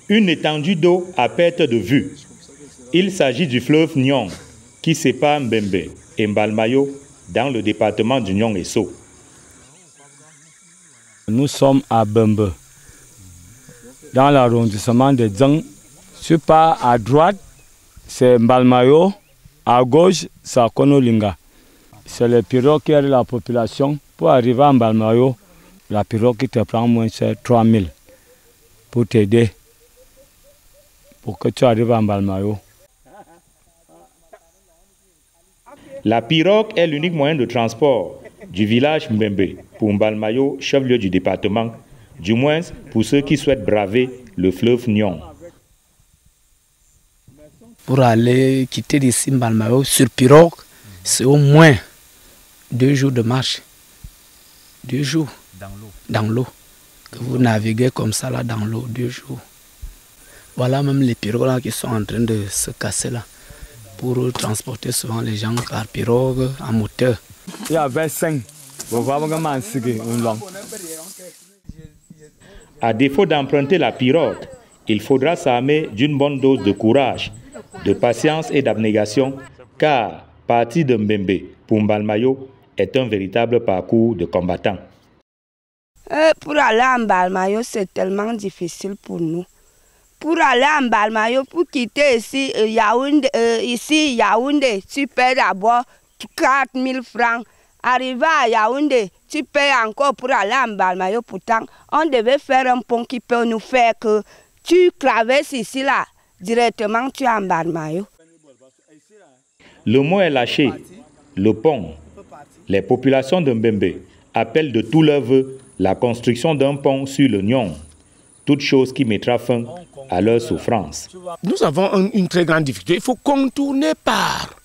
Une étendue d'eau à perte de vue. Il s'agit du fleuve Nyong qui sépare Mbembe et Mbalmayo dans le département du Nyong et So. Nous sommes à Mbembe, dans l'arrondissement de Dzang. Sur pas à droite, c'est Mbalmayo, à gauche, c'est Konolinga. C'est le pirogue qui aide la population. Pour arriver à Mbalmayo, la pirogue qui te prend moins c'est 3000 pour t'aider, pour que tu arrives à Mbalmayo. La pirogue est l'unique moyen de transport du village Mbembe pour Mbalmayo, chef-lieu du département, du moins pour ceux qui souhaitent braver le fleuve Nyong. Pour aller quitter d'ici Mbalmayo sur pirogue, c'est au moins 2 jours de marche. 2 jours dans l'eau. Que vous naviguez comme ça là dans l'eau 2 jours. Voilà même les pirogues là qui sont en train de se casser là. Pour transporter souvent les gens par pirogue, en moteur. Il y avait 5. À défaut d'emprunter la pirogue, il faudra s'armer d'une bonne dose de courage, de patience et d'abnégation, car partir de Mbembe pour Mbalmayo est un véritable parcours de combattant. Pour aller à Mbalmayo, c'est tellement difficile pour nous. Pour aller à Mbalmayo, pour quitter ici Yaoundé, tu paies d'abord 4 000 francs. Arriver à Yaoundé, tu payes encore pour aller à Mbalmayo. Pourtant, on devait faire un pont qui peut nous faire que tu traverses ici, là, directement, tu es à Mbalmayo. Le mot est lâché, le pont. Les populations de Mbembe appellent de tout leur vœu la construction d'un pont sur le Nyong. Toute chose qui mettra fin à leur souffrance. Nous avons une très grande difficulté. Il faut contourner par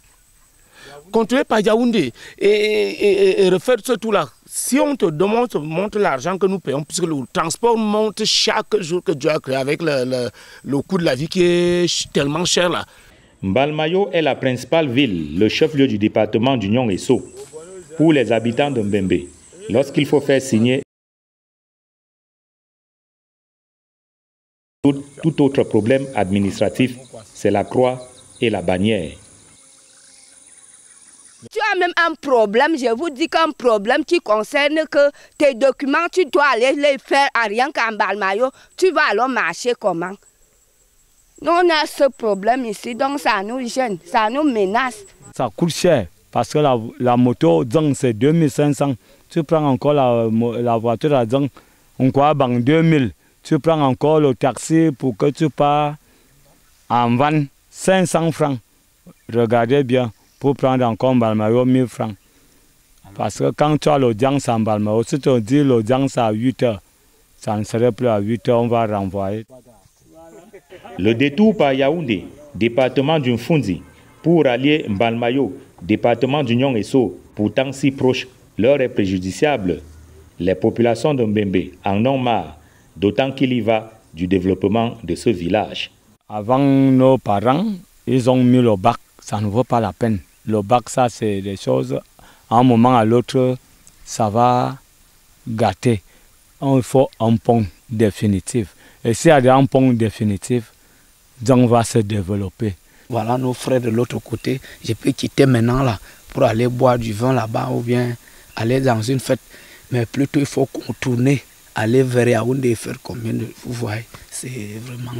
Yaoundé et refaire ce tout-là. Si on te demande, on te montre l'argent que nous payons, puisque le transport monte chaque jour que Dieu a créé avec le coût de la vie qui est tellement cher là. Mbalmayo est la principale ville, le chef-lieu du département du Nyong et So. Pour les habitants de Mbembe, lorsqu'il faut faire signer tout autre problème administratif, c'est la croix et la bannière. Tu as même un problème, je vous dis qu'un problème qui concerne que tes documents, tu dois aller les faire à rien qu'à Mbalmayo. Tu vas alors marcher comment? Nous, on a ce problème ici, donc ça nous gêne, ça nous menace. Ça coûte cher, parce que la moto, c'est 2500. Tu prends encore la voiture à Dzang, on croit 2000. Tu prends encore le taxi pour que tu pars en van, 500 francs. Regardez bien, pour prendre encore Mbalmayo, 1000 francs. Parce que quand tu as l'audience à Mbalmayo, si tu dis l'audience à 8 heures, ça ne serait plus à 8 heures, on va renvoyer. Le détour par Yaoundé, département du Mfundi, pour allier Mbalmayo, département du Nyong et So, pourtant si proche, leur est préjudiciable. Les populations de Mbembe en ont marre, d'autant qu'il y va du développement de ce village. Avant, nos parents, ils ont mis le bac, ça ne vaut pas la peine. Le bac, ça, c'est des choses, à un moment à l'autre, ça va gâter. Il faut un pont définitif. Et s'il y a un pont définitif, on va se développer. Voilà nos frères de l'autre côté. Je peux quitter maintenant là pour aller boire du vin là-bas ou bien aller dans une fête. Mais plutôt, il faut contourner. Aller vers Yaoundé et faire combien de... Vous voyez, c'est vraiment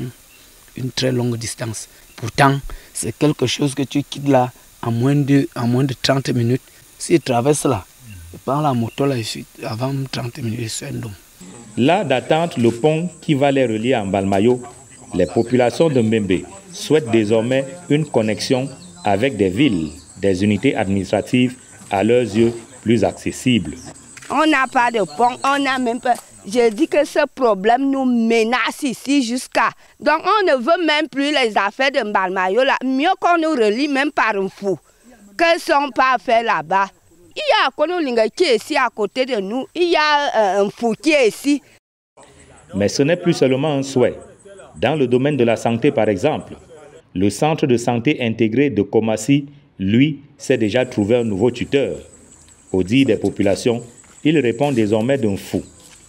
une très longue distance. Pourtant, c'est quelque chose que tu quittes là en moins de 30 minutes. Si tu traverses là, tu prends la moto là, avant 30 minutes, c'est un dôme. Là d'attente le pont qui va les relier à Mbalmayo, les populations de Mbembe souhaitent désormais une connexion avec des villes, des unités administratives à leurs yeux plus accessibles. On n'a pas de pont, on n'a même pas... Je dis que ce problème nous menace ici jusqu'à... Donc on ne veut même plus les affaires de Mbalmayo là. Mieux qu'on nous relie même par un fou. Qu'elles ne sont pas faites là-bas. Il y a Konolinga qui est ici à côté de nous. Il y a un fou qui est ici. Mais ce n'est plus seulement un souhait. Dans le domaine de la santé par exemple, le centre de santé intégré de Komassi, lui, s'est déjà trouvé un nouveau tuteur. Au dire des populations, il répond désormais d'un fou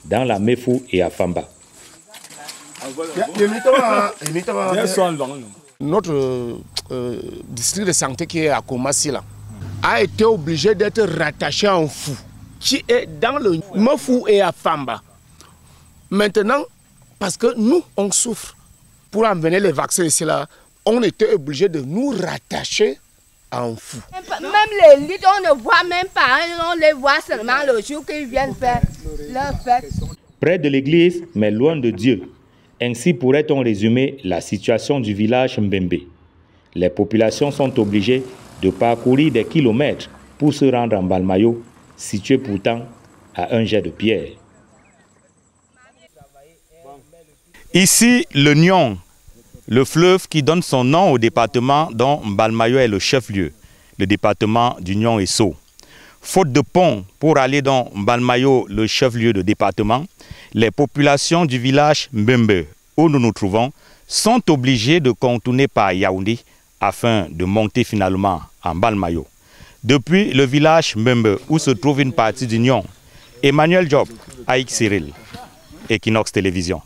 dans la Mefou et à Famba. Notre district de santé qui est à Komassi là, a été obligé d'être rattaché à un fou qui est dans le Mofou et à Famba. Maintenant, parce que nous, on souffre, pour amener les vaccins ici là, on était obligé de nous rattacher à un fou. Même les lits, on ne voit même pas, on les voit seulement le jour qu'ils viennent faire leur fête. Près de l'église, mais loin de Dieu. Ainsi pourrait-on résumer la situation du village Mbembe. Les populations sont obligées de parcourir des kilomètres pour se rendre en Balmayo, situé pourtant à un jet de pierre. Ici, le Nyong, le fleuve qui donne son nom au département dont Balmayo est le chef-lieu, le département du Nyong et So. Faute de pont pour aller dans Balmayo, le chef-lieu de département, les populations du village Mbembe, où nous nous trouvons, sont obligées de contourner par Yaoundé afin de monter finalement en Balmayo. Depuis le village Mbembe, où se trouve une partie du Nyong, Emmanuel Job, Aïk Cyril, Equinox Télévision.